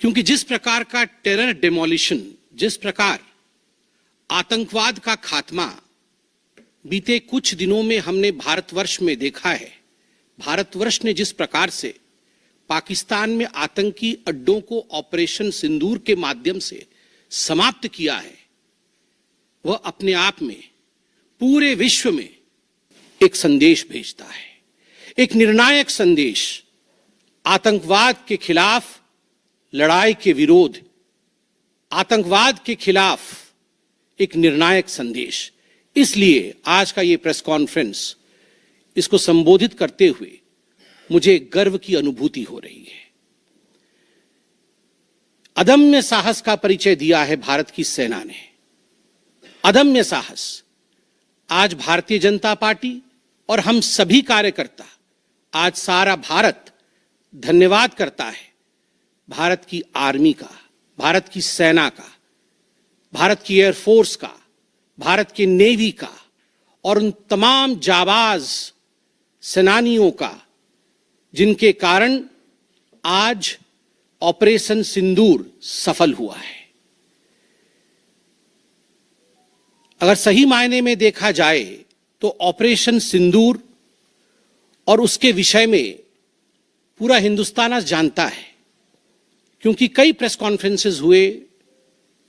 क्योंकि जिस प्रकार का टेरर डेमोलिशन, जिस प्रकार आतंकवाद का खात्मा बीते कुछ दिनों में हमने भारतवर्ष में देखा है, भारतवर्ष ने जिस प्रकार से पाकिस्तान में आतंकी अड्डों को ऑपरेशन सिंदूर के माध्यम से समाप्त किया है, वह अपने आप में पूरे विश्व में एक संदेश भेजता है, एक निर्णायक संदेश। आतंकवाद के खिलाफ लड़ाई के विरोध, आतंकवाद के खिलाफ एक निर्णायक संदेश। इसलिए आज का ये प्रेस कॉन्फ्रेंस, इसको संबोधित करते हुए मुझे गर्व की अनुभूति हो रही है। अदम्य साहस का परिचय दिया है भारत की सेना ने, अदम्य साहस। आज भारतीय जनता पार्टी और हम सभी कार्यकर्ता, आज सारा भारत धन्यवाद करता है भारत की आर्मी का, भारत की सेना का, भारत की एयरफोर्स का, भारत के नेवी का और उन तमाम जाबाज सेनानियों का जिनके कारण आज ऑपरेशन सिंदूर सफल हुआ है। अगर सही मायने में देखा जाए तो ऑपरेशन सिंदूर और उसके विषय में पूरा हिंदुस्तान आज जानता है, क्योंकि कई प्रेस कॉन्फ्रेंसेस हुए।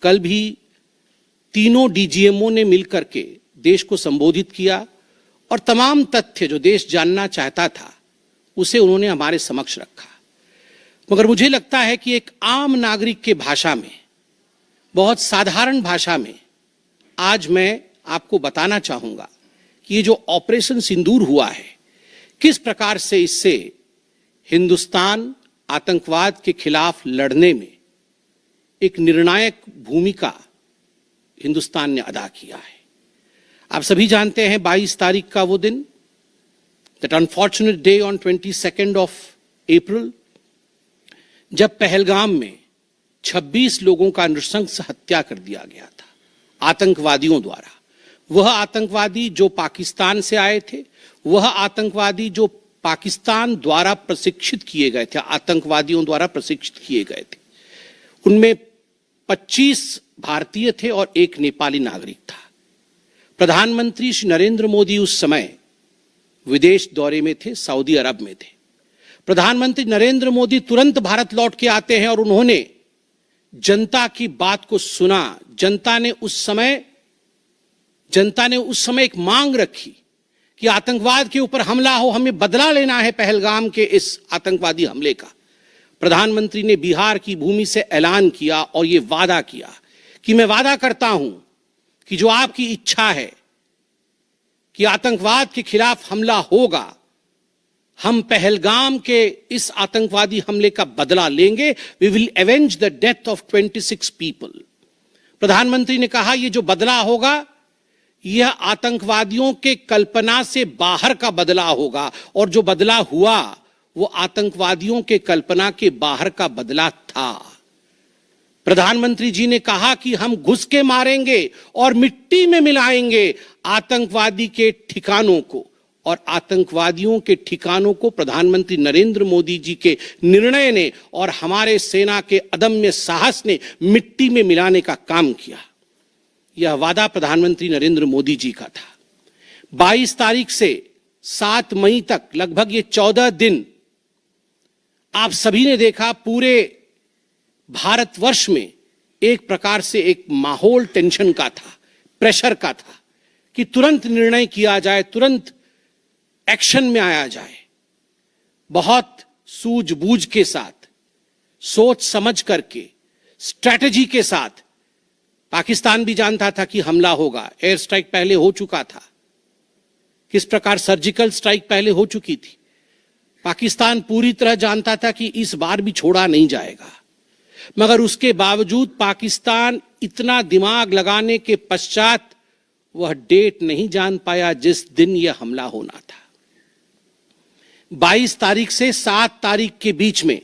कल भी तीनों डीजीएमओ ने मिलकर के देश को संबोधित किया और तमाम तथ्य जो देश जानना चाहता था उसे उन्होंने हमारे समक्ष रखा। मगर मुझे लगता है कि एक आम नागरिक के भाषा में, बहुत साधारण भाषा में आज मैं आपको बताना चाहूंगा कि ये जो ऑपरेशन सिंदूर हुआ है, किस प्रकार से इससे हिंदुस्तान आतंकवाद के खिलाफ लड़ने में एक निर्णायक भूमिका हिंदुस्तान ने अदा किया है। आप सभी जानते हैं 22 तारीख का वो दिन, that unfortunate day on 22 of April, जब पहलगाम में 26 लोगों का नृशंस हत्या कर दिया गया था आतंकवादियों द्वारा। वह आतंकवादी जो पाकिस्तान से आए थे, वह आतंकवादी जो पाकिस्तान द्वारा प्रशिक्षित किए गए थे, आतंकवादियों द्वारा प्रशिक्षित किए गए थे। उनमें 25 भारतीय थे और एक नेपाली नागरिक था। प्रधानमंत्री श्री नरेंद्र मोदी उस समय विदेश दौरे में थे, सऊदी अरब में थे। प्रधानमंत्री नरेंद्र मोदी तुरंत भारत लौट के आते हैं और उन्होंने जनता की बात को सुना। जनता ने उस समय एक मांग रखी कि आतंकवाद के ऊपर हमला हो, हमें बदला लेना है पहलगाम के इस आतंकवादी हमले का। प्रधानमंत्री ने बिहार की भूमि से ऐलान किया और यह वादा किया कि मैं वादा करता हूं कि जो आपकी इच्छा है कि आतंकवाद के खिलाफ हमला होगा, हम पहलगाम के इस आतंकवादी हमले का बदला लेंगे। We will avenge the death of 26 people. प्रधानमंत्री ने कहा यह जो बदला होगा, यह आतंकवादियों के कल्पना से बाहर का बदला होगा, और जो बदला हुआ वो आतंकवादियों के कल्पना के बाहर का बदला था। प्रधानमंत्री जी ने कहा कि हम घुस के मारेंगे और मिट्टी में मिलाएंगे आतंकवादी के ठिकानों को, और आतंकवादियों के ठिकानों को प्रधानमंत्री नरेंद्र मोदी जी के निर्णय ने और हमारे सेना के अदम्य साहस ने मिट्टी में मिलाने का काम किया। यह वादा प्रधानमंत्री नरेंद्र मोदी जी का था। 22 तारीख से 7 मई तक लगभग ये 14 दिन आप सभी ने देखा, पूरे भारतवर्ष में एक प्रकार से एक माहौल टेंशन का था, प्रेशर का था कि तुरंत निर्णय किया जाए, तुरंत एक्शन में आया जाए। बहुत सूझबूझ के साथ, सोच समझ करके, स्ट्रैटेजी के साथ। पाकिस्तान भी जानता था कि हमला होगा, एयर स्ट्राइक पहले हो चुका था, किस प्रकार सर्जिकल स्ट्राइक पहले हो चुकी थी। पाकिस्तान पूरी तरह जानता था कि इस बार भी छोड़ा नहीं जाएगा, मगर उसके बावजूद पाकिस्तान इतना दिमाग लगाने के पश्चात वह डेट नहीं जान पाया जिस दिन यह हमला होना था। 22 तारीख से 7 तारीख के बीच में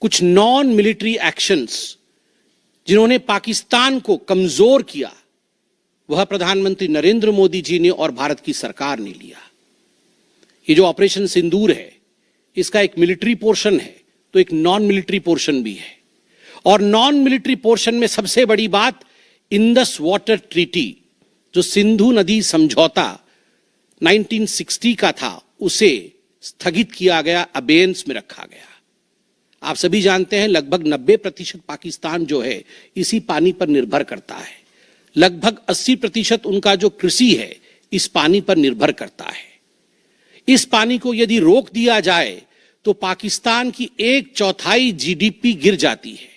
कुछ नॉन मिलिट्री एक्शंस जिन्होंने पाकिस्तान को कमजोर किया, वह प्रधानमंत्री नरेंद्र मोदी जी ने और भारत की सरकार ने लिया। ये जो ऑपरेशन सिंदूर है, इसका एक मिलिट्री पोर्शन है तो एक नॉन मिलिट्री पोर्शन भी है। और नॉन मिलिट्री पोर्शन में सबसे बड़ी बात इंडस वाटर ट्रीटी, जो सिंधु नदी समझौता 1960 का था, उसे स्थगित किया गया, अबेयंस में रखा गया। आप सभी जानते हैं लगभग 90% पाकिस्तान जो है इसी पानी पर निर्भर करता है। लगभग 80% उनका जो कृषि है इस पानी पर निर्भर करता है। इस पानी को यदि रोक दिया जाए तो पाकिस्तान की 1/4 जीडीपी गिर जाती है।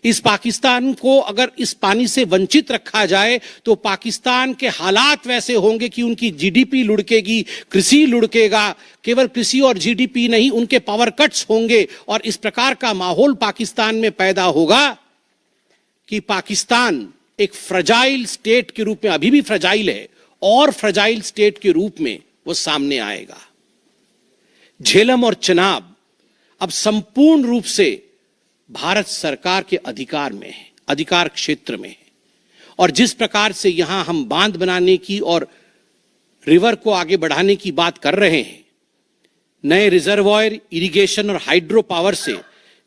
इस पाकिस्तान को अगर इस पानी से वंचित रखा जाए तो पाकिस्तान के हालात वैसे होंगे कि उनकी जीडीपी लुढ़केगी, कृषि लुढ़केगा। केवल कृषि और जीडीपी नहीं, उनके पावर कट्स होंगे और इस प्रकार का माहौल पाकिस्तान में पैदा होगा कि पाकिस्तान एक फ्रजाइल स्टेट के रूप में, अभी भी फ्रजाइल है, और फ्रजाइल स्टेट के रूप में वो सामने आएगा। झेलम और चनाब अब संपूर्ण रूप से भारत सरकार के अधिकार में है, अधिकार क्षेत्र में है। और जिस प्रकार से यहां हम बांध बनाने की और रिवर को आगे बढ़ाने की बात कर रहे हैं, नए रिजर्वॉयर, इरिगेशन और हाइड्रो पावर से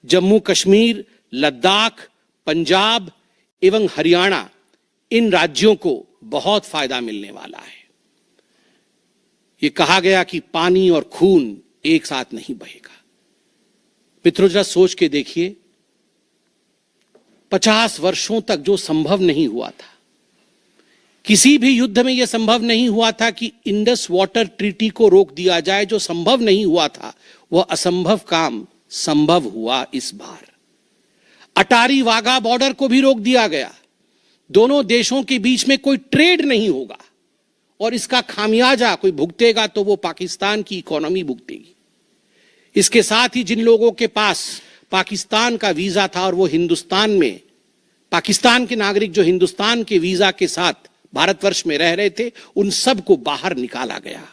जम्मू कश्मीर, लद्दाख, पंजाब एवं हरियाणा, इन राज्यों को बहुत फायदा मिलने वाला है। ये कहा गया कि पानी और खून एक साथ नहीं बहेगा। मित्रों, जरा सोच के देखिए, 50 वर्षों तक जो संभव नहीं हुआ था, किसी भी युद्ध में यह संभव नहीं हुआ था कि इंडस वाटर ट्रीटी को रोक दिया जाए। जो संभव नहीं हुआ था वह असंभव काम संभव हुआ इस बार। अटारी वाघा बॉर्डर को भी रोक दिया गया। दोनों देशों के बीच में कोई ट्रेड नहीं होगा और इसका खामियाजा कोई भुगतेगा तो वो पाकिस्तान की इकोनॉमी भुगतेगी। इसके साथ ही जिन लोगों के पास पाकिस्तान का वीजा था और वो हिंदुस्तान में, पाकिस्तान के नागरिक जो हिंदुस्तान के वीजा के साथ भारतवर्ष में रह रहे थे, उन सब को बाहर निकाला गया।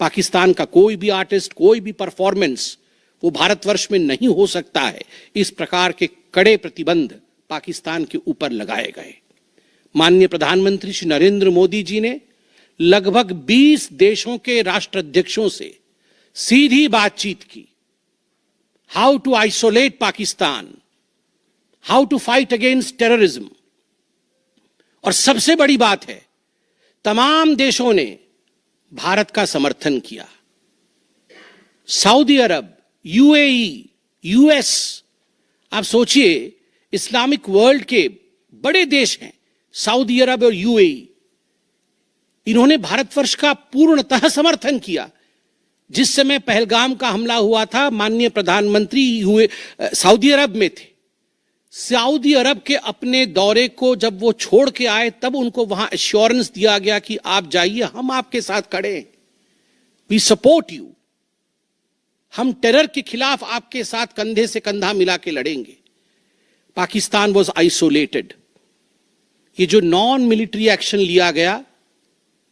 पाकिस्तान का कोई भी आर्टिस्ट, कोई भी परफॉर्मेंस वो भारतवर्ष में नहीं हो सकता है। इस प्रकार के कड़े प्रतिबंध पाकिस्तान के ऊपर लगाए गए। माननीय प्रधानमंत्री श्री नरेंद्र मोदी जी ने लगभग 20 देशों के राष्ट्राध्यक्षों से सीधी बातचीत की। How to isolate Pakistan, how to fight against terrorism. और सबसे बड़ी बात है, तमाम देशों ने भारत का समर्थन किया। सऊदी अरब, यूएई, यूएस, आप सोचिए, इस्लामिक वर्ल्ड के बड़े देश हैं सऊदी अरब और यूएई, इन्होंने भारतवर्ष का पूर्णतः समर्थन किया। जिस समय पहलगाम का हमला हुआ था, माननीय प्रधानमंत्री सऊदी अरब में थे। सऊदी अरब के अपने दौरे को जब वो छोड़ के आए, तब उनको वहां एश्योरेंस दिया गया कि आप जाइए, हम आपके साथ खड़े हैं, वी सपोर्ट यू, हम टेरर के खिलाफ आपके साथ कंधे से कंधा मिला के लड़ेंगे। Pakistan was isolated. ये जो नॉन मिलिट्री एक्शन लिया गया,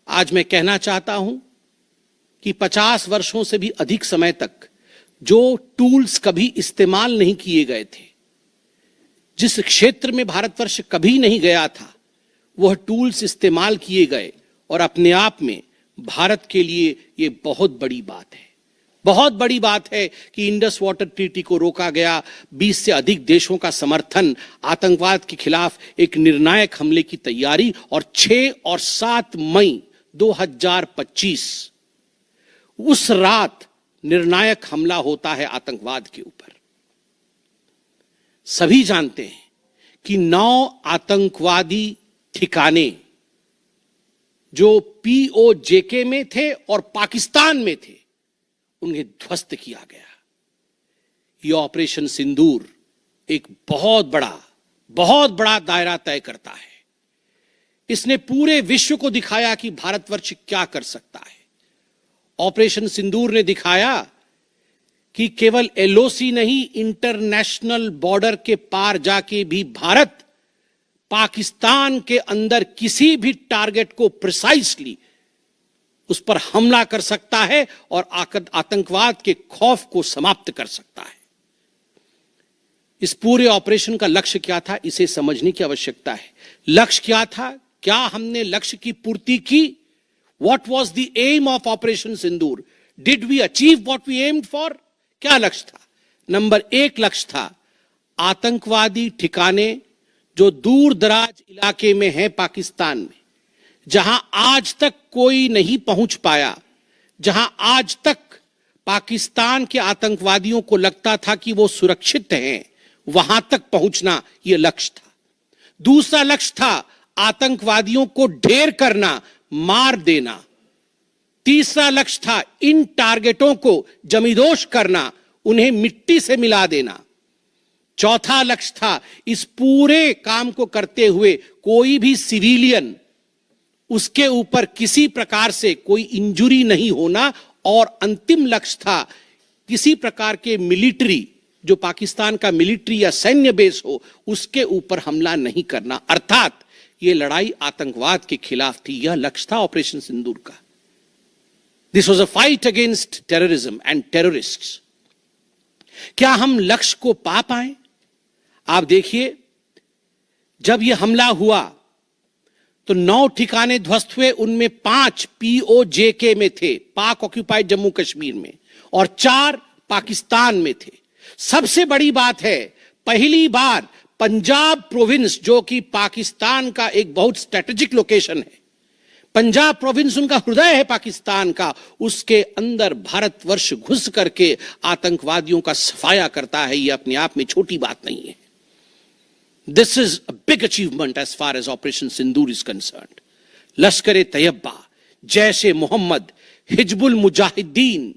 आज मैं कहना चाहता हूं कि 50 वर्षों से भी अधिक समय तक जो टूल्स कभी इस्तेमाल नहीं किए गए थे, जिस क्षेत्र में भारतवर्ष कभी नहीं गया था, वह टूल्स इस्तेमाल किए गए। और अपने आप में भारत के लिए यह बहुत बड़ी बात है। बहुत बड़ी बात है कि इंडस वाटर ट्रीटी को रोका गया, 20 से अधिक देशों का समर्थन, आतंकवाद के खिलाफ एक निर्णायक हमले की तैयारी। और 6 और 7 मई 2025 उस रात निर्णायक हमला होता है आतंकवाद के ऊपर। सभी जानते हैं कि 9 आतंकवादी ठिकाने जो पीओजेके में थे और पाकिस्तान में थे, उन्हें ध्वस्त किया गया। यह ऑपरेशन सिंदूर एक बहुत बड़ा दायरा तय करता है। इसने पूरे विश्व को दिखाया कि भारतवर्ष क्या कर सकता है। ऑपरेशन सिंदूर ने दिखाया कि केवल एलओसी नहीं, इंटरनेशनल बॉर्डर के पार जाके भी भारत पाकिस्तान के अंदर किसी भी टारगेट को प्रिसाइसली उस पर हमला कर सकता है और आतंकवाद के खौफ को समाप्त कर सकता है। इस पूरे ऑपरेशन का लक्ष्य क्या था, इसे समझने की आवश्यकता है। लक्ष्य क्या था? क्या हमने लक्ष्य की पूर्ति की? What was the aim of operation Sindoor? Did we achieve what we aimed for? क्या लक्ष्य था? नंबर 1 लक्ष्य था आतंकवादी ठिकाने जो दूर दराज इलाके में है पाकिस्तान में, जहां आज तक कोई नहीं पहुंच पाया, जहां आज तक पाकिस्तान के आतंकवादियों को लगता था कि वो सुरक्षित हैं, वहां तक पहुंचना यह लक्ष्य था। दूसरा लक्ष्य था आतंकवादियों को ढेर करना, मार देना। तीसरा लक्ष्य था इन टारगेटों को जमींदोज करना, उन्हें मिट्टी से मिला देना। चौथा लक्ष्य था इस पूरे काम को करते हुए कोई भी सिविलियन, उसके ऊपर किसी प्रकार से कोई इंजुरी नहीं होना। और अंतिम लक्ष्य था किसी प्रकार के मिलिट्री, जो पाकिस्तान का मिलिट्री या सैन्य बेस हो, उसके ऊपर हमला नहीं करना। अर्थात यह लड़ाई आतंकवाद के खिलाफ थी। यह लक्ष्य था ऑपरेशन सिंदूर का। This was a fight against terrorism and terrorists. क्या हम लक्ष्य को पा पाए? आप देखिए, जब यह हमला हुआ तो 9 ठिकाने ध्वस्त हुए, उनमें 5 POJK में थे, पाक ऑक्यूपाइड जम्मू कश्मीर में, और 4 पाकिस्तान में थे। सबसे बड़ी बात है, पहली बार पंजाब प्रोविंस, जो कि पाकिस्तान का एक बहुत स्ट्रेटेजिक लोकेशन है, पंजाब प्रोविंस उनका हृदय है पाकिस्तान का, उसके अंदर भारतवर्ष घुस करके आतंकवादियों का सफाया करता है। यह अपने आप में छोटी बात नहीं है। This is a big achievement as far as Operation Sindoor is concerned. Lashkar-e-Taiba, Jaish-e-Mohammed, Hizbul Mujahideen,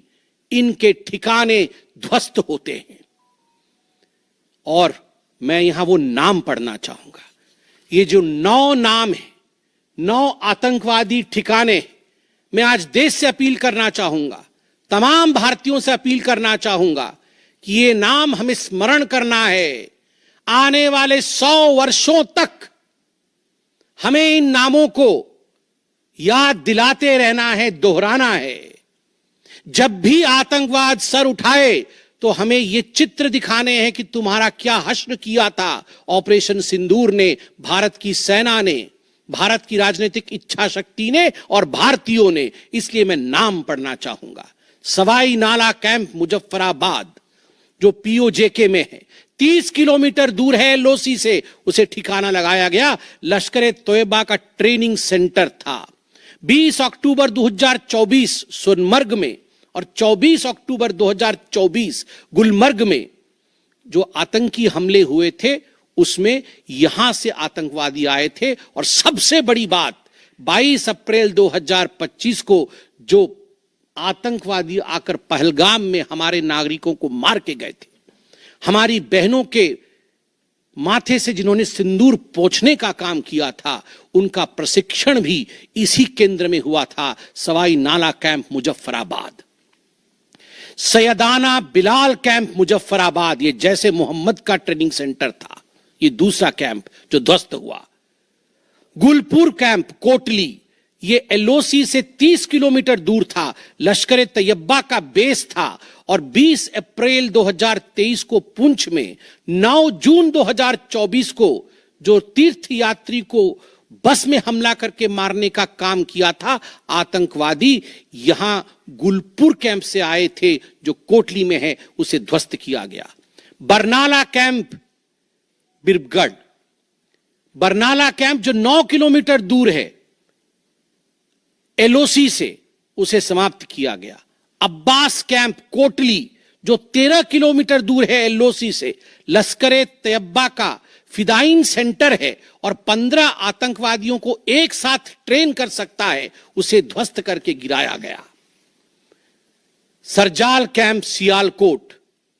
इनके ठिकाने ध्वस्त होते हैं। और मैं यहां वो नाम पढ़ना चाहूंगा। ये जो 9 नाम है, 9 आतंकवादी ठिकाने, मैं आज देश से अपील करना चाहूंगा, तमाम भारतीयों से अपील करना चाहूंगा कि ये नाम हमें स्मरण करना है। आने वाले 100 वर्षों तक हमें इन नामों को याद दिलाते रहना है, दोहराना है। जब भी आतंकवाद सर उठाए तो हमें यह चित्र दिखाने हैं कि तुम्हारा क्या हश्र किया था ऑपरेशन सिंदूर ने, भारत की सेना ने, भारत की राजनीतिक इच्छा शक्ति ने और भारतीयों ने। इसलिए मैं नाम पढ़ना चाहूंगा। सवाई नाला कैंप मुजफ्फराबाद, जो POJK में है, 30 किलोमीटर दूर है LOC से, उसे ठिकाना लगाया गया। लश्कर-ए-तैयबा का ट्रेनिंग सेंटर था। 20 अक्टूबर 2024 सोनमर्ग में और 24 अक्टूबर 2024 गुलमर्ग में जो आतंकी हमले हुए थे, उसमें यहां से आतंकवादी आए थे। और सबसे बड़ी बात, 22 अप्रैल 2025 को जो आतंकवादी आकर पहलगाम में हमारे नागरिकों को मार के गए थे, हमारी बहनों के माथे से जिन्होंने सिंदूर पोंछने का काम किया था, उनका प्रशिक्षण भी इसी केंद्र में हुआ था, सवाई नाला कैंप मुजफ्फराबाद। सैयदाना बिलाल कैंप मुजफ्फराबाद, ये जैसे मोहम्मद का ट्रेनिंग सेंटर था, ये दूसरा कैंप जो ध्वस्त हुआ। गुलपुर कैंप कोटली, ये LOC से 30 किलोमीटर दूर था, लश्कर-ए-तैयबा का बेस था। और 20 अप्रैल 2023 को पुंछ में, 9 जून 2024 को जो तीर्थ यात्री को बस में हमला करके मारने का काम किया था आतंकवादी, यहां गुलपुर कैंप से आए थे जो कोटली में है, उसे ध्वस्त किया गया। बरनाला कैंप बिरगढ़, बरनाला कैंप जो 9 किलोमीटर दूर है LOC से, उसे समाप्त किया गया। अब्बास कैंप कोटली जो 13 किलोमीटर दूर है LOC से, लश्कर-ए-तैयबा का फिदाइन सेंटर है और 15 आतंकवादियों को एक साथ ट्रेन कर सकता है, उसे ध्वस्त करके गिराया गया। सरजाल कैंप सियालकोट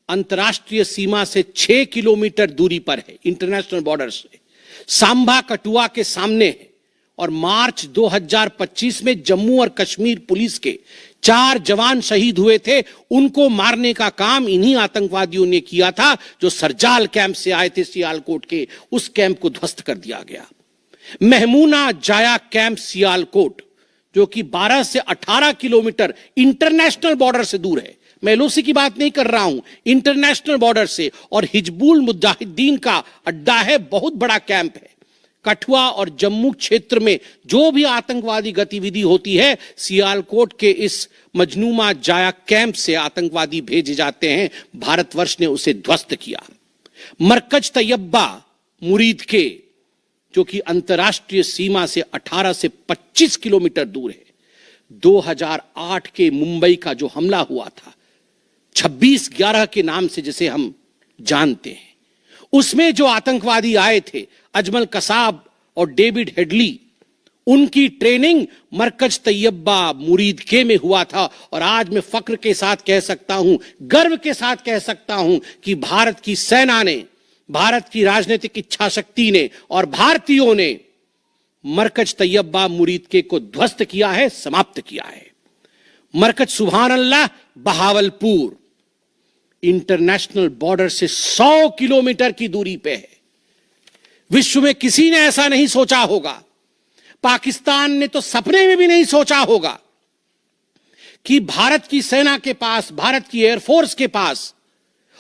अंतर्राष्ट्रीय सीमा से 6 किलोमीटर दूरी पर है, इंटरनेशनल बॉर्डर से। सांबा कठुआ के सामने है। और मार्च 2025 में जम्मू और कश्मीर पुलिस के 4 जवान शहीद हुए थे, उनको मारने का काम इन्हीं आतंकवादियों ने किया था जो सरजाल कैंप से आए थे सियालकोट के। उस कैंप को ध्वस्त कर दिया गया। महमूना जाया कैंप सियालकोट, जो कि 12 से 18 किलोमीटर इंटरनेशनल बॉर्डर से दूर है, मैं LOC की बात नहीं कर रहा हूं, इंटरनेशनल बॉर्डर से, और हिजबुल मुजाहिदीन का अड्डा है, बहुत बड़ा कैंप है। कठुआ और जम्मू क्षेत्र में जो भी आतंकवादी गतिविधि होती है, सियालकोट के इस मजनूमा जाया कैंप से आतंकवादी भेजे जाते हैं। भारतवर्ष ने उसे ध्वस्त किया। मरकज तैयबा मुरीद के, जो कि अंतर्राष्ट्रीय सीमा से 18 से 25 किलोमीटर दूर है, 2008 के मुंबई का जो हमला हुआ था 26/11 के नाम से जिसे हम जानते हैं, उसमें जो आतंकवादी आए थे अजमल कसाब और डेविड हेडली, उनकी ट्रेनिंग मरकज तैयबा मुरीद के में हुआ था। और आज मैं फक्र के साथ कह सकता हूं, गर्व के साथ कह सकता हूं कि भारत की सेना ने, भारत की राजनीतिक इच्छा शक्ति ने और भारतीयों ने मरकज तैयबा मुरीद के को ध्वस्त किया है, समाप्त किया है। मरकज सुभान अल्लाह बहावलपुर इंटरनेशनल बॉर्डर से 100 किलोमीटर की दूरी पे है। विश्व में किसी ने ऐसा नहीं सोचा होगा, पाकिस्तान ने तो सपने में भी नहीं सोचा होगा कि भारत की सेना के पास, भारत की एयरफोर्स के पास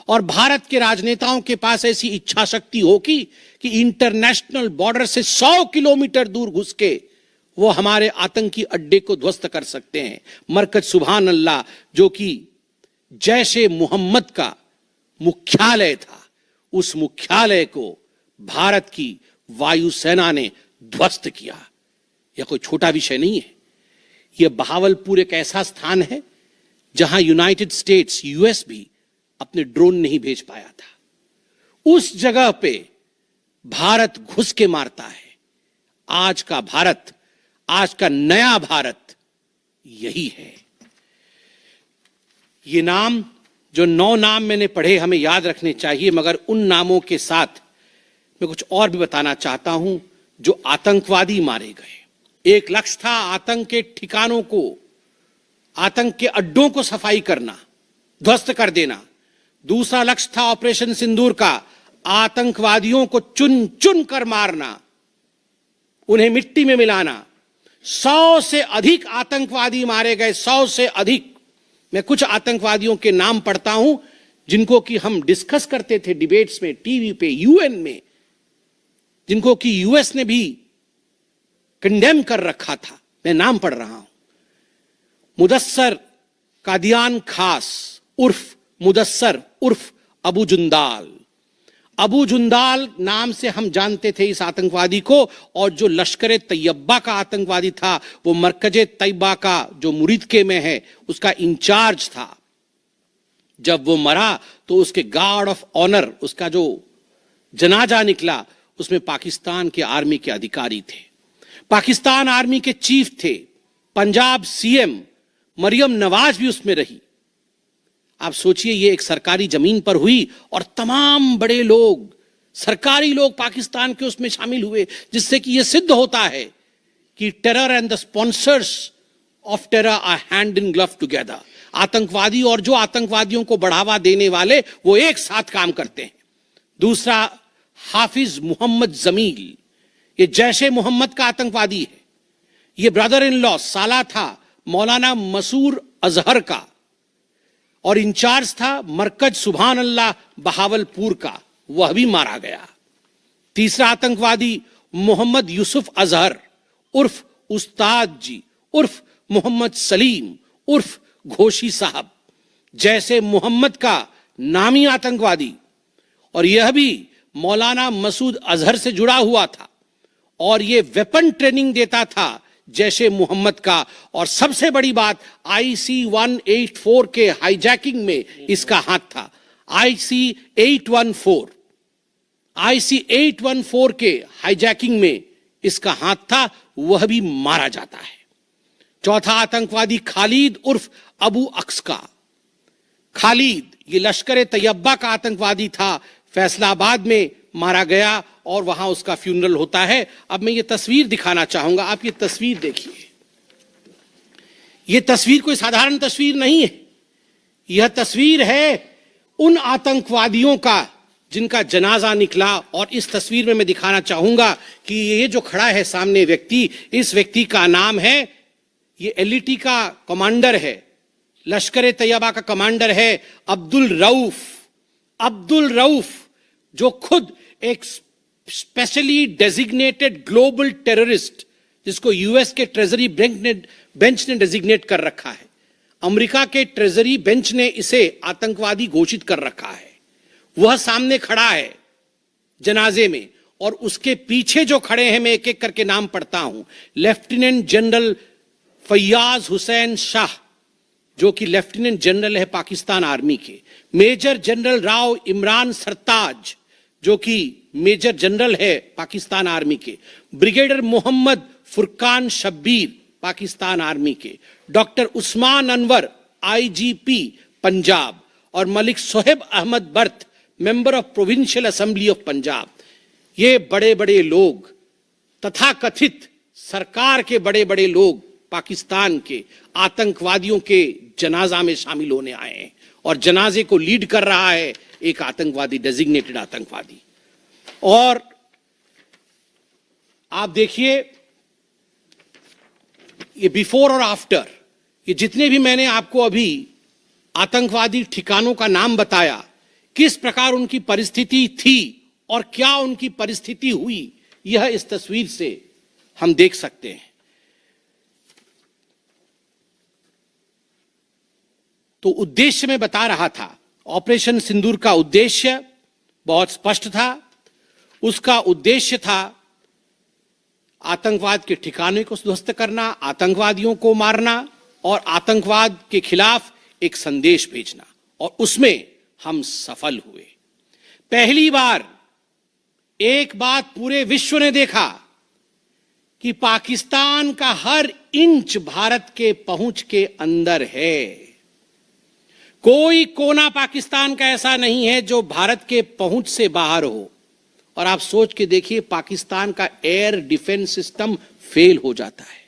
और भारत के राजनेताओं के पास ऐसी इच्छा शक्ति होगी कि इंटरनेशनल बॉर्डर से 100 किलोमीटर दूर घुस के वो हमारे आतंकी अड्डे को ध्वस्त कर सकते हैं। मरकज सुभान अल्लाह, जो कि जैशे मोहम्मद का मुख्यालय था, उस मुख्यालय को भारत की वायुसेना ने ध्वस्त किया। यह कोई छोटा विषय नहीं है। यह बहावलपुर एक ऐसा स्थान है जहां यूनाइटेड स्टेट्स, यूएस भी अपने ड्रोन नहीं भेज पाया था। उस जगह पे भारत घुस के मारता है। आज का भारत, आज का नया भारत यही है। ये नाम, जो 9 नाम मैंने पढ़े, हमें याद रखने चाहिए, मगर उन नामों के साथ मैं कुछ और भी बताना चाहता हूं। जो आतंकवादी मारे गए, एक लक्ष्य था आतंक के ठिकानों को, आतंक के अड्डों को सफाई करना, ध्वस्त कर देना। दूसरा लक्ष्य था ऑपरेशन सिंदूर का, आतंकवादियों को चुन चुन कर मारना, उन्हें मिट्टी में मिलाना। 100 से अधिक आतंकवादी मारे गए, 100 से अधिक। मैं कुछ आतंकवादियों के नाम पढ़ता हूं जिनको कि हम डिस्कस करते थे डिबेट्स में, टीवी पे, यूएन में, जिनको कि यूएस ने भी कंडेम कर रखा था। मैं नाम पढ़ रहा हूं। मुदस्सर कादियान खास उर्फ मुदस्सर उर्फ अबू जुंदाल। अबू जुंदाल नाम से हम जानते थे इस आतंकवादी को। और जो लश्कर तैयबा का आतंकवादी था, वो मरकज तैयबा का जो मुरीदके में है, उसका इंचार्ज था। जब वो मरा तो उसके गार्ड ऑफ ऑनर, उसका जो जनाजा निकला, उसमें पाकिस्तान के आर्मी के अधिकारी थे, पाकिस्तान आर्मी के चीफ थे, पंजाब सीएम मरियम नवाज भी उसमें रही। आप सोचिए, ये एक सरकारी जमीन पर हुई और तमाम बड़े लोग, सरकारी लोग पाकिस्तान के उसमें शामिल हुए, जिससे कि यह सिद्ध होता है कि terror and the sponsors of terror are hand in glove together. आतंकवादी और जो आतंकवादियों को बढ़ावा देने वाले, वो एक साथ काम करते हैं। दूसरा, हाफिज मोहम्मद जमील, ये जैशे मोहम्मद का आतंकवादी है। ये ब्रदर इन लॉ, साला था मौलाना मसूर अजहर का, और इंचार्ज था मरकज सुभान अल्लाह बहावलपुर का, वह भी मारा गया। तीसरा आतंकवादी मोहम्मद यूसुफ अजहर उर्फ उस्ताद जी उर्फ मोहम्मद सलीम उर्फ घोशी साहब, जैसे मोहम्मद का नामी आतंकवादी, और यह भी मौलाना मसूद अजहर से जुड़ा हुआ था और यह वेपन ट्रेनिंग देता था जैशे मोहम्मद का। और सबसे बड़ी बात, IC 184 के हाईजैकिंग में इसका हाथ था। IC 814 के हाईजैकिंग में इसका हाथ था, वह भी मारा जाता है। चौथा आतंकवादी खालिद उर्फ अबू अक्स का। खालिद ये लश्कर तैयबा का आतंकवादी था, फैसलाबाद में मारा गया और वहां उसका फ्यूनरल होता है। अब मैं ये तस्वीर दिखाना चाहूंगा, आप ये तस्वीर देखिए। ये तस्वीर कोई साधारण तस्वीर नहीं है। यह तस्वीर है उन आतंकवादियों का जिनका जनाजा निकला। और इस तस्वीर में मैं दिखाना चाहूंगा कि ये जो खड़ा है सामने व्यक्ति, इस व्यक्ति का नाम है, ये LET का कमांडर है, लश्कर तैयबा का कमांडर है, अब्दुल रऊफ। अब्दुल रऊफ जो खुद एक स्पेशली डेजिग्नेटेड ग्लोबल टेररिस्ट, जिसको यूएस के ट्रेजरी बेंच ने डेजिग्नेट कर रखा है, अमेरिका के ट्रेजरी बेंच ने इसे आतंकवादी घोषित कर रखा है, वह सामने खड़ा है जनाजे में, और उसके पीछे जो खड़े हैं, मैं एक एक करके नाम पढ़ता हूं। लेफ्टिनेंट जनरल फैयाज हुसैन शाह, जो कि लेफ्टिनेंट जनरल है पाकिस्तान आर्मी के, मेजर जनरल राव इमरान सरताज, जो कि मेजर जनरल है पाकिस्तान आर्मी के, ब्रिगेडियर मोहम्मद फुरकान शब्बीर पाकिस्तान आर्मी के, डॉक्टर उस्मान अनवर आईजीपी पंजाब, और Malik Sohaib Ahmad Bharth, member of provincial assembly of Punjab. ये बड़े बड़े लोग, तथाकथित सरकार के बड़े बड़े लोग पाकिस्तान के आतंकवादियों के जनाजा में शामिल होने आए हैं, और जनाजे को लीड कर रहा है एक आतंकवादी, डेजिग्नेटेड आतंकवादी। और आप देखिए, ये बिफोर और आफ्टर, ये जितने भी मैंने आपको अभी आतंकवादी ठिकानों का नाम बताया, किस प्रकार उनकी परिस्थिति थी और क्या उनकी परिस्थिति हुई, यह इस तस्वीर से हम देख सकते हैं। तो उद्देश्य मैं बता रहा था, ऑपरेशन सिंदूर का उद्देश्य बहुत स्पष्ट था। उसका उद्देश्य था आतंकवाद के ठिकाने को ध्वस्त करना, आतंकवादियों को मारना और आतंकवाद के खिलाफ एक संदेश भेजना, और उसमें हम सफल हुए। पहली बार एक बात पूरे विश्व ने देखा कि पाकिस्तान का हर इंच भारत के पहुंच के अंदर है। कोई कोना पाकिस्तान का ऐसा नहीं है जो भारत के पहुंच से बाहर हो। और आप सोच के देखिए, पाकिस्तान का एयर डिफेंस सिस्टम फेल हो जाता है।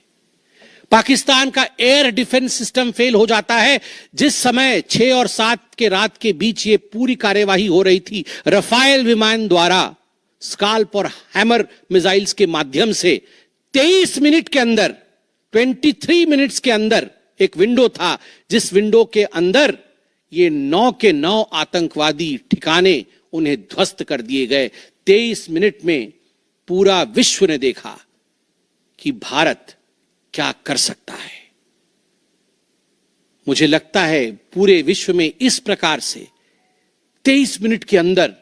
पाकिस्तान का एयर डिफेंस सिस्टम फेल हो जाता है जिस समय 6 और 7 के रात के बीच ये पूरी कार्यवाही हो रही थी, रफाल विमान द्वारा स्काल्प और हैमर मिसाइल्स के माध्यम से 23 मिनट के अंदर, 23 मिनट्स के अंदर एक विंडो था, जिस विंडो के अंदर ये 9 के 9 आतंकवादी ठिकाने उन्हें ध्वस्त कर दिए गए। 23 मिनट में पूरा विश्व ने देखा कि भारत क्या कर सकता है। मुझे लगता है पूरे विश्व में इस प्रकार से 23 मिनट के अंदर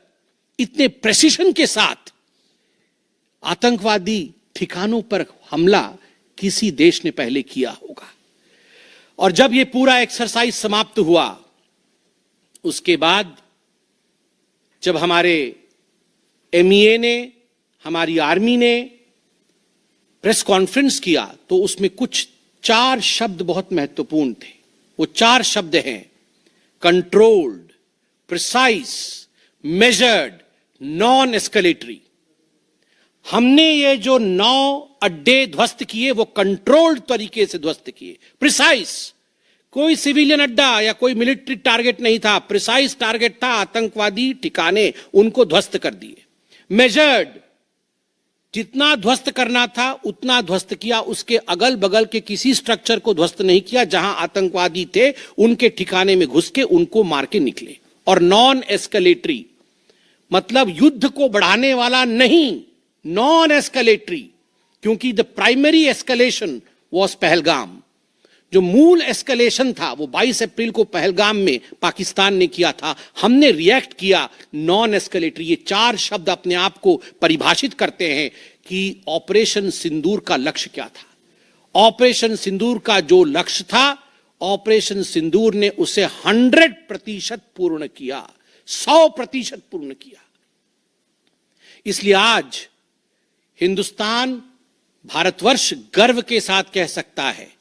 इतने प्रेसिशन के साथ आतंकवादी ठिकानों पर हमला किसी देश ने पहले किया होगा। और जब यह पूरा एक्सरसाइज समाप्त हुआ, उसके बाद जब हमारे एमईए ने, हमारी आर्मी ने प्रेस कॉन्फ्रेंस किया, तो उसमें कुछ 4 शब्द बहुत महत्वपूर्ण थे। वो 4 शब्द हैं: controlled, precise, measured, non escalatory. हमने ये जो 9 अड्डे ध्वस्त किए, वो कंट्रोल्ड तरीके से ध्वस्त किए। प्रिसाइज, कोई सिविलियन अड्डा या कोई मिलिट्री टारगेट नहीं था, प्रिसाइज टारगेट था, आतंकवादी ठिकाने, उनको ध्वस्त कर दिए। मेजर्ड, जितना ध्वस्त करना था उतना ध्वस्त किया, उसके अगल बगल के किसी स्ट्रक्चर को ध्वस्त नहीं किया। जहां आतंकवादी थे उनके ठिकाने में घुस के उनको मार के निकले। और नॉन एस्केलेटरी, मतलब युद्ध को बढ़ाने वाला नहीं, नॉन एस्केलेटरी, क्योंकि the primary escalation was Pahalgam. जो मूल एस्केलेशन था वो 22 अप्रैल को पहलगाम में पाकिस्तान ने किया था, हमने रिएक्ट किया नॉन एस्केलेटरी। ये 4 शब्द अपने आप को परिभाषित करते हैं कि ऑपरेशन सिंदूर का लक्ष्य क्या था। ऑपरेशन सिंदूर का जो लक्ष्य था, ऑपरेशन सिंदूर ने उसे 100% पूर्ण किया, 100% पूर्ण किया। इसलिए आज हिंदुस्तान, भारतवर्ष गर्व के साथ कह सकता है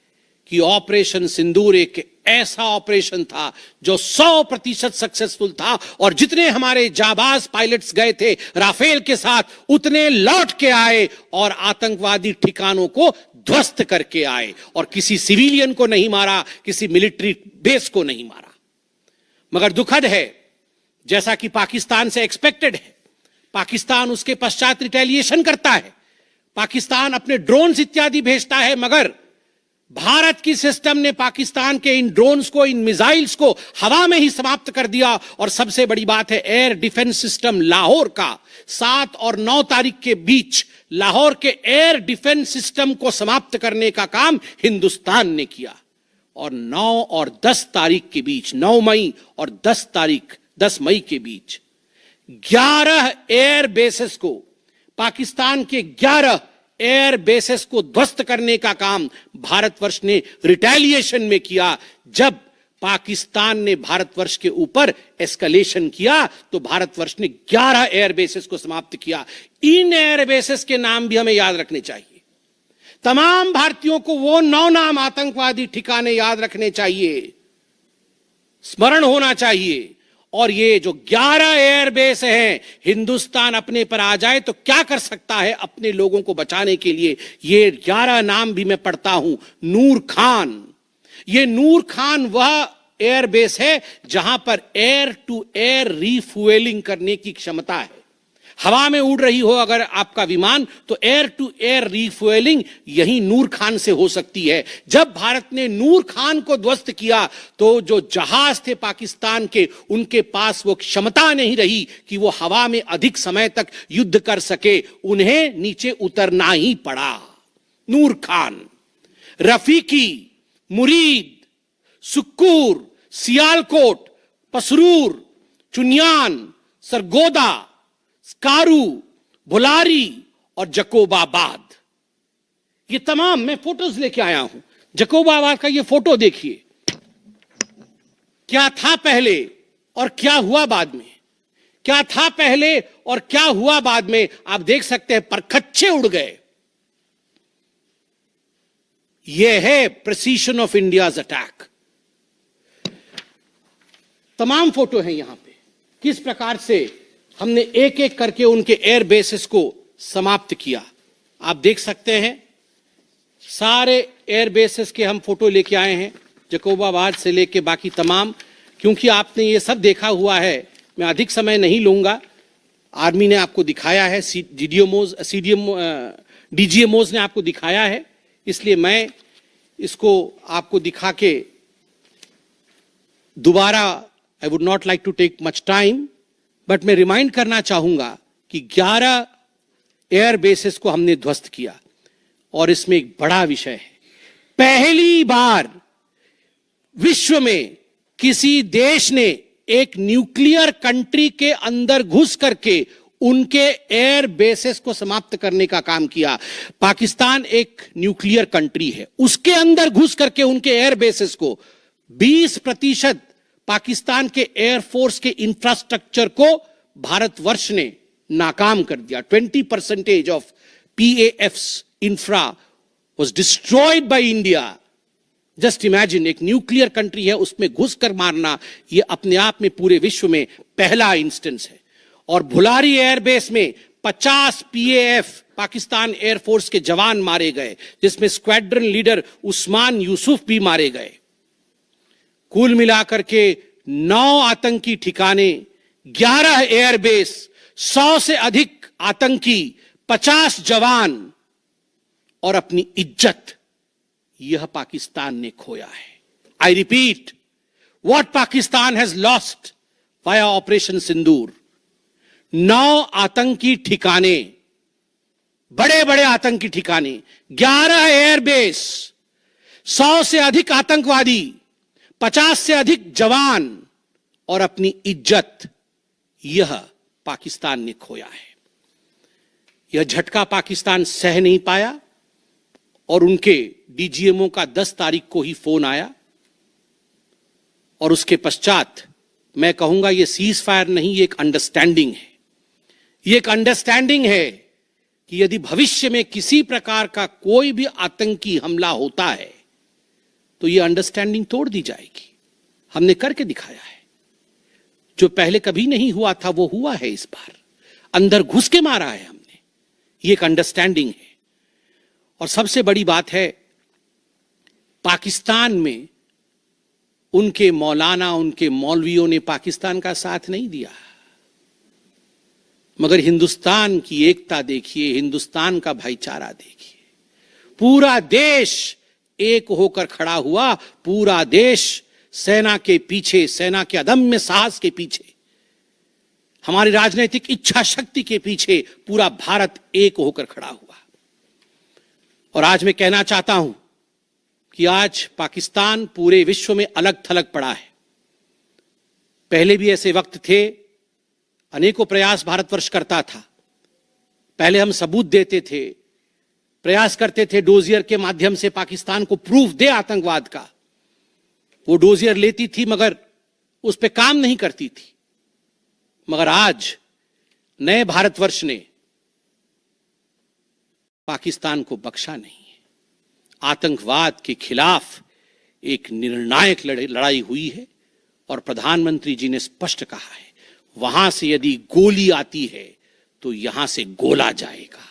कि ऑपरेशन सिंदूर एक ऐसा ऑपरेशन था जो 100% सक्सेसफुल था। और जितने हमारे जाबाज पायलट्स गए थे राफेल के साथ, उतने लौट के आए और आतंकवादी ठिकानों को ध्वस्त करके आए, और किसी सिविलियन को नहीं मारा, किसी मिलिट्री बेस को नहीं मारा। मगर दुखद है, जैसा कि पाकिस्तान से एक्सपेक्टेड है, पाकिस्तान उसके पश्चात रिटेलिएशन करता है, पाकिस्तान अपने ड्रोन्स इत्यादि भेजता है, मगर भारत की सिस्टम ने पाकिस्तान के इन ड्रोन्स को, इन मिसाइल्स को हवा में ही समाप्त कर दिया। और सबसे बड़ी बात है, एयर डिफेंस सिस्टम लाहौर का 7 और 9 तारीख के बीच लाहौर के एयर डिफेंस सिस्टम को समाप्त करने का काम हिंदुस्तान ने किया। और 9 और 10 तारीख के बीच, 9 मई और 10 मई के बीच 11 एयर बेसेस को, पाकिस्तान के 11 एयर बेसेस को ध्वस्त करने का काम भारतवर्ष ने रिटेलिएशन में किया। जब पाकिस्तान ने भारतवर्ष के ऊपर एस्केलेशन किया तो भारतवर्ष ने 11 एयर बेसेस को समाप्त किया। इन एयर बेसेस के नाम भी हमें याद रखने चाहिए। तमाम भारतीयों को वो 9 नाम आतंकवादी ठिकाने याद रखने चाहिए, स्मरण होना चाहिए। और ये जो 11 एयरबेस हैं, हिंदुस्तान अपने पर आ जाए तो क्या कर सकता है अपने लोगों को बचाने के लिए। ये 11 नाम भी मैं पढ़ता हूं। नूर खान, ये नूर खान वह एयरबेस है जहां पर एयर टू एयर रीफ्यूएलिंग करने की क्षमता है। हवा में उड़ रही हो अगर आपका विमान, तो एयर टू एयर रीफ्यूएलिंग यही नूर खान से हो सकती है। जब भारत ने नूर खान को ध्वस्त किया तो जो जहाज थे पाकिस्तान के, उनके पास वो क्षमता नहीं रही कि वो हवा में अधिक समय तक युद्ध कर सके, उन्हें नीचे उतरना ही पड़ा। नूर खान, रफीकी, मुरीद, सुक्कूर, सियालकोट, पसरूर, चुनियान, सरगोदा, स्कारू, भुलारी और जकोबाबाद, ये तमाम मैं फोटोज लेके आया हूं। जकोबाबाद का ये फोटो देखिए, क्या था पहले और क्या हुआ बाद में, क्या था पहले और क्या हुआ बाद में। आप देख सकते हैं परखच्चे उड़ गए। यह है प्रिसीशन ऑफ इंडियाज अटैक। तमाम फोटो हैं यहां पे, किस प्रकार से हमने एक एक करके उनके एयर बेसेस को समाप्त किया। आप देख सकते हैं सारे एयर बेसेस के हम फोटो लेके आए हैं, जकोबाबाद से लेके बाकी तमाम। क्योंकि आपने ये सब देखा हुआ है, मैं अधिक समय नहीं लूंगा। आर्मी ने आपको दिखाया है, डीजीएमओज ने आपको दिखाया है, इसलिए मैं इसको आपको दिखा के दोबारा, I would not like to take much time, but मैं रिमाइंड करना चाहूंगा कि 11 एयर बेसेस को हमने ध्वस्त किया। और इसमें एक बड़ा विषय है, पहली बार विश्व में किसी देश ने एक न्यूक्लियर कंट्री के अंदर घुस करके उनके एयर बेसेस को समाप्त करने का काम किया। पाकिस्तान एक न्यूक्लियर कंट्री है, उसके अंदर घुस करके उनके एयर बेसेस को 20% पाकिस्तान के एयरफोर्स के इंफ्रास्ट्रक्चर को भारतवर्ष ने नाकाम कर दिया। 20% of PAF's infra was destroyed by India. Just imagine, एक न्यूक्लियर कंट्री है, उसमें घुसकर मारना, यह अपने आप में पूरे विश्व में पहला इंस्टेंस है। और भुलारी एयरबेस में 50 PAF पाकिस्तान एयरफोर्स के जवान मारे गए, जिसमें स्क्वाड्रन लीडर उस्मान यूसुफ भी मारे गए। कुल मिलाकर के 9 आतंकी ठिकाने, 11 एयरबेस, 100 से अधिक आतंकी, 50 जवान और अपनी इज्जत, यह पाकिस्तान ने खोया है। I repeat, what Pakistan has lost via operation Sindoor. 9 आतंकी ठिकाने, बड़े बड़े आतंकी ठिकाने, 11 एयरबेस, 100 से अधिक आतंकवादी, 50 से अधिक जवान और अपनी इज्जत, यह पाकिस्तान ने खोया है। यह झटका पाकिस्तान सह नहीं पाया और उनके डीजीएमओ का 10 तारीख को ही फोन आया। और उसके पश्चात मैं कहूंगा यह सीज फायर नहीं, ये एक अंडरस्टैंडिंग है। ये एक अंडरस्टैंडिंग है कि यदि भविष्य में किसी प्रकार का कोई भी आतंकी हमला होता है तो यह अंडरस्टैंडिंग तोड़ दी जाएगी। हमने करके दिखाया है, जो पहले कभी नहीं हुआ था वो हुआ है इस बार। अंदर घुस के मारा है हमने, ये एक अंडरस्टैंडिंग है। और सबसे बड़ी बात है, पाकिस्तान में उनके मौलाना, उनके मौलवियों ने पाकिस्तान का साथ नहीं दिया, मगर हिंदुस्तान की एकता देखिए, हिंदुस्तान का भाईचारा देखिए। पूरा देश एक होकर खड़ा हुआ। पूरा देश सेना के पीछे, सेना के अदम्य साहस के पीछे, हमारी राजनीतिक इच्छा शक्ति के पीछे पूरा भारत एक होकर खड़ा हुआ। और आज मैं कहना चाहता हूं कि आज पाकिस्तान पूरे विश्व में अलग थलग पड़ा है। पहले भी ऐसे वक्त थे, अनेकों प्रयास भारतवर्ष करता था। पहले हम सबूत देते थे, प्रयास करते थे डोजियर के माध्यम से पाकिस्तान को प्रूफ दे आतंकवाद का। वो डोजियर लेती थी मगर उस पर काम नहीं करती थी। मगर आज नए भारतवर्ष ने पाकिस्तान को बख्शा नहीं है। आतंकवाद के खिलाफ एक निर्णायक लड़ाई हुई है और प्रधानमंत्री जी ने स्पष्ट कहा है, वहां से यदि गोली आती है तो यहां से गोला जाएगा।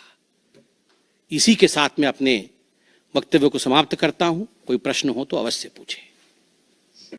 इसी के साथ मैं अपने वक्तव्य को समाप्त करता हूं। कोई प्रश्न हो तो अवश्य पूछें।